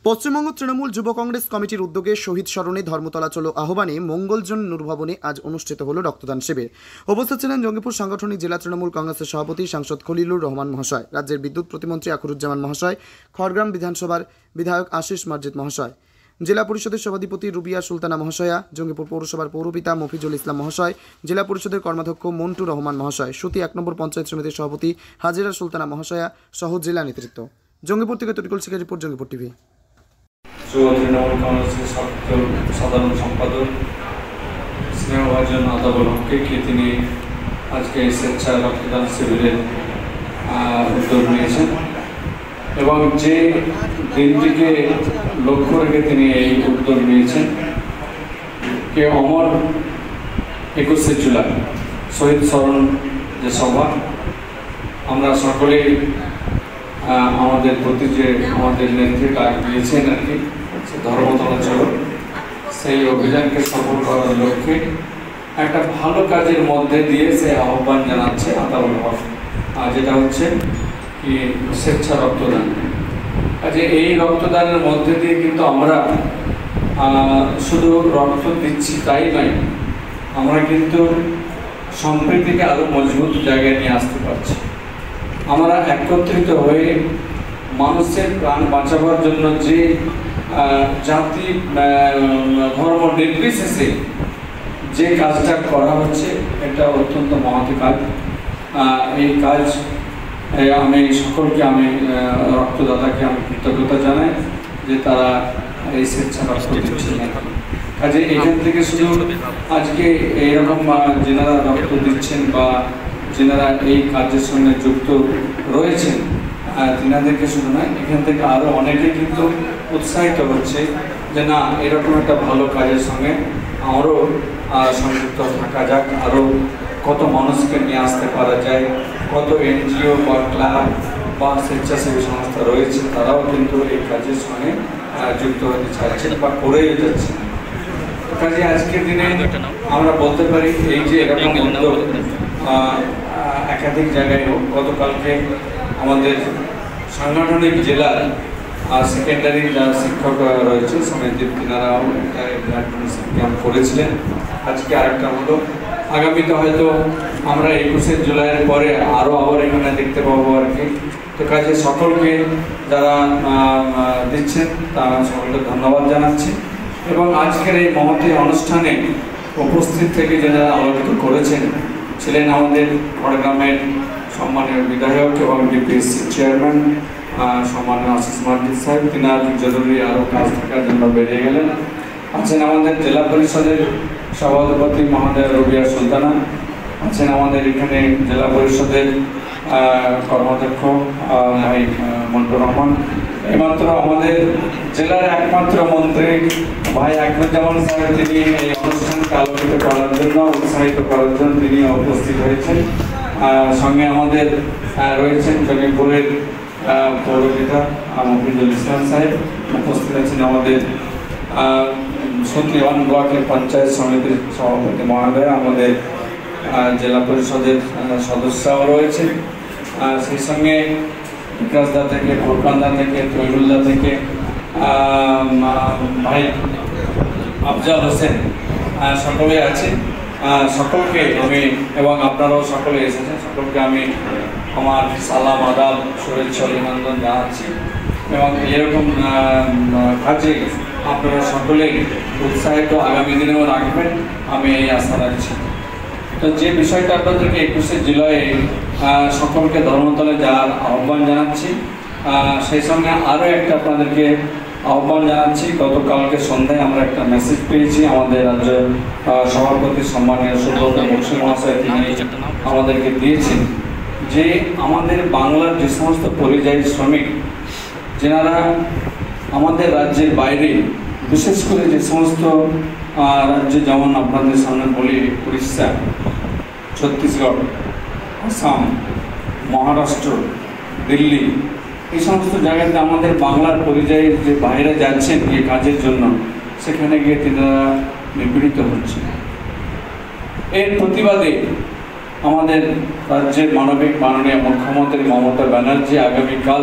পশ্চিমবঙ্গ তৃণমূল যুব কংগ্রেস কমিটির উদ্যোগে শহীদ স্মরণে ধর্মতলা চলো আহ্বানে মঙ্গলজন নূরভবনে আজ অনুষ্ঠিত হল রক্তদান শিবির। উপস্থিত ছিলেন জঙ্গিপুর সাংগঠনিক জেলা তৃণমূল কংগ্রেসের সভাপতি সাংসদ খলিলুর রহমান মহাশয়, রাজ্যের বিদ্যুৎ প্রতিমন্ত্রী আখরুজ্জামান মহাশয়, খড়গ্রাম বিধানসভার বিধায়ক আশিস মার্জিত মহাশয়, জেলা পরিষদের সভাধিপতি রুবিয়া সুলতানা মহাশয়া, জঙ্গিপুর পৌরসভার পৌরপিতা মফিজুল ইসলাম মহাশয়, জেলা পরিষদের কর্মাধ্যক্ষ মন্টু রহমান মহাশয়, সুতি ১ নম্বর পঞ্চায়েত সমিতির সভাপতি হাজিরা সুলতানা মহাশয়া সহ জেলা নেতৃত্ব। জঙ্গিপুর থেকে তরিকুল শেখের রিপোর্ট, জঙ্গিপুর টিভি। তৃণমূল কংগ্রেসের সাধারণ সম্পাদক স্নেহভাজন আদাবুল হককে তিনি আজকে স্বেচ্ছা রক্তদান শিবিরের উদ্যোগ নিয়েছেন এবং যে দিনটিকে লক্ষ্য রেখে তিনি এই উদ্যোগ নিয়েছেন কে অমর ২১শে জুলাই শহীদ স্মরণ যে সভা, আমরা সকলেই আমাদের প্রতি যে আমাদের নেত্রী ডাক দিয়েছেন আর কি ধর্মতলা চলো, সেই অভিযানকে সফল করার লক্ষ্যে একটা ভালো কাজের মধ্যে দিয়ে সে আহ্বান জানাচ্ছে আতাউল হক, যেটা হচ্ছে কি স্বেচ্ছা রক্তদান। কাজে এই রক্তদানের মধ্যে দিয়ে কিন্তু আমরা শুধু রক্ত দিচ্ছি তাই নয়, আমরা কিন্তু সম্প্রীতিকে আরো মজবুত জায়গায় নিয়ে আসতে পারছি। আমরা একত্রিত হয়ে মানুষের প্রাণ বাঁচাবার জন্য যে জাতি ধর্ম নির্বিশেষে যে কাজটা করা হচ্ছে এটা অত্যন্ত মহৎ কাজ। এই কাজ আমি সকলকে রক্তদাতাকে আমি কৃতজ্ঞতা জানাই যে তারা এই স্বেচ্ছা রক্ত দিচ্ছেন। কাজে এখান থেকে শুধু আজকে এইরকম যেনারা রক্ত দিচ্ছেন বা যেনারা এই কাজের সঙ্গে যুক্ত রয়েছেন তিনাদেরকে শুধু নয়, এখান থেকে আরও অনেকে কিন্তু উৎসাহিত হচ্ছে যে না, এরকম একটা ভালো কাজের সঙ্গে আমারও সংযুক্ত থাকা যাক, আরও কত মানুষকে নিয়ে আসতে পারা যায়, কত এনজিও বা ক্লাব বা স্বেচ্ছাসেবী সংস্থা রয়েছে তারাও কিন্তু এই কাজের সঙ্গে যুক্ত হতে চাইছেন বা করেই যাচ্ছেন। কাজে আজকের দিনে আমরা বলতে পারি এই যে এরকম উদ্যোগ একাধিক জায়গায় গতকালকে আমাদের সাংগঠনিক জেলার সেকেন্ডারি যারা শিক্ষক রয়েছে সমিতির তিনারাও ক্যাম্প করেছিলেন। আজকে আরেকটা হলো, আগামীতে হয়তো আমরা ২১শে জুলাইয়ের পরে আবার এখানে দেখতে পাবো আর কি। তো কাজে সকলকে যারা দিচ্ছেন তারা সকলকে ধন্যবাদ জানাচ্ছি এবং আজকের এই মহতী অনুষ্ঠানে উপস্থিত থেকে যারা আলোকিত করেছেন ছিলেন আমাদের খড়গ্রামের সম্মানীয় বিধায়ক এবং ডিপিএসসি চেয়ারম্যান সম্মানীয় আশিস মার্জিত সাহেব, তিনার জরুরি আরও কাজ থাকার জন্য বেরিয়ে গেলেন। আছেন আমাদের জেলা পরিষদের সভাধিপতি মহোদয় রুবিয়া সুলতানা, আছেন আমাদের এখানে জেলা পরিষদের কর্মাধ্যক্ষ ভাই মন্টু রহমান, এইমাত্র আমাদের জেলার একমাত্র মন্ত্রী ভাই আখরুজ্জামান সাহেব, তিনি এই অনুষ্ঠানকে আলোকিত করার জন্য উৎসাহিত করার জন্য তিনি উপস্থিত হয়েছেন। সঙ্গে আমাদের রয়েছেন জঙ্গিপুরের পৌরপিতা মফিজুল ইসলাম সাহেব, উপস্থিত আছেন আমাদের সুতি 1 ব্লকের পঞ্চায়েত সমিতির সভাপতি মহোদয়, আমাদের জেলা পরিষদের সদস্যরাও রয়েছে, সেই সঙ্গে বিকাশদা থেকে, ভোটকান্দা থেকে, তৈরুল্লা থেকে ভাই আফজাল হোসেন সকলে আছে। সকলকে আমি এবং আপনারাও সকলে এসেছেন, সকলকে আমি আমার সালাম আদাব শুভেচ্ছা অভিনন্দন জানাচ্ছি এবং এরকম কাজে আপনারা সকলেই উৎসাহিত আগামী দিনেও রাখবেন, আমি এই আশা রাখছি। তো যে বিষয়টা আপনাদেরকে ২১শে জুলাই সকলকে ধর্মতলে যাওয়ার আহ্বান জানাচ্ছি, সেই সঙ্গে আরও একটা আপনাদেরকে আহ্বান জানাচ্ছি। গতকালকে সন্ধ্যায় আমরা একটা মেসেজ পেয়েছি আমাদের রাজ্য সভাপতি সম্মানীয় সুব্রত বক্সী মহাশয়, তিনি আমাদেরকে দিয়েছেন যে আমাদের বাংলার যে সমস্ত পরিযায়ী শ্রমিক যেনারা আমাদের রাজ্যের বাইরে, বিশেষ করে যে সমস্ত রাজ্যে, যেমন আপনাদের সামনে বলি উড়িষ্যা, ছত্তিশগড়, আসাম, মহারাষ্ট্র, দিল্লি, এই সমস্ত জায়গাতে আমাদের বাংলার পরিযায়ী যে বাইরে যাচ্ছেন এই কাজের জন্য, সেখানে গিয়ে তিনারা নিপীড়িত হচ্ছেন। এর প্রতিবাদে আমাদের রাজ্যের মাননীয় মুখ্যমন্ত্রী মমতা ব্যানার্জি আগামীকাল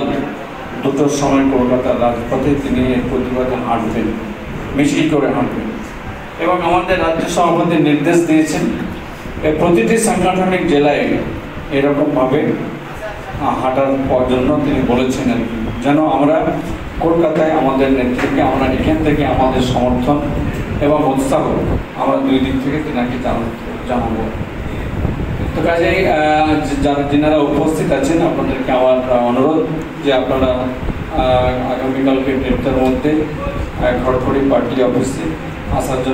2টোর সময় কলকাতার রাজপথে তিনি এর প্রতিবাদে হাঁটবেন, মিছিল করে হাঁটবেন। এবং আমাদের রাজ্য সভাপতি নির্দেশ দিয়েছেন প্রতিটি সাংগঠনিক জেলায় এরকমভাবে হাঁটার জন্য তিনি বলেছেন আর কি, যেন আমরা কলকাতায় আমাদের নেত্রীকে আমরা এখান থেকে আমাদের সমর্থন এবং উৎসাহ আমরা দুই দিক থেকে তিনাকে জানাবো। তো কাজেই যিনারা উপস্থিত আছেন আপনাদেরকে আমার অনুরোধ যে আপনারা আগামীকালকে 1:30টার মধ্যে খড়খড়ি পার্টি অফিসে আসার জন্য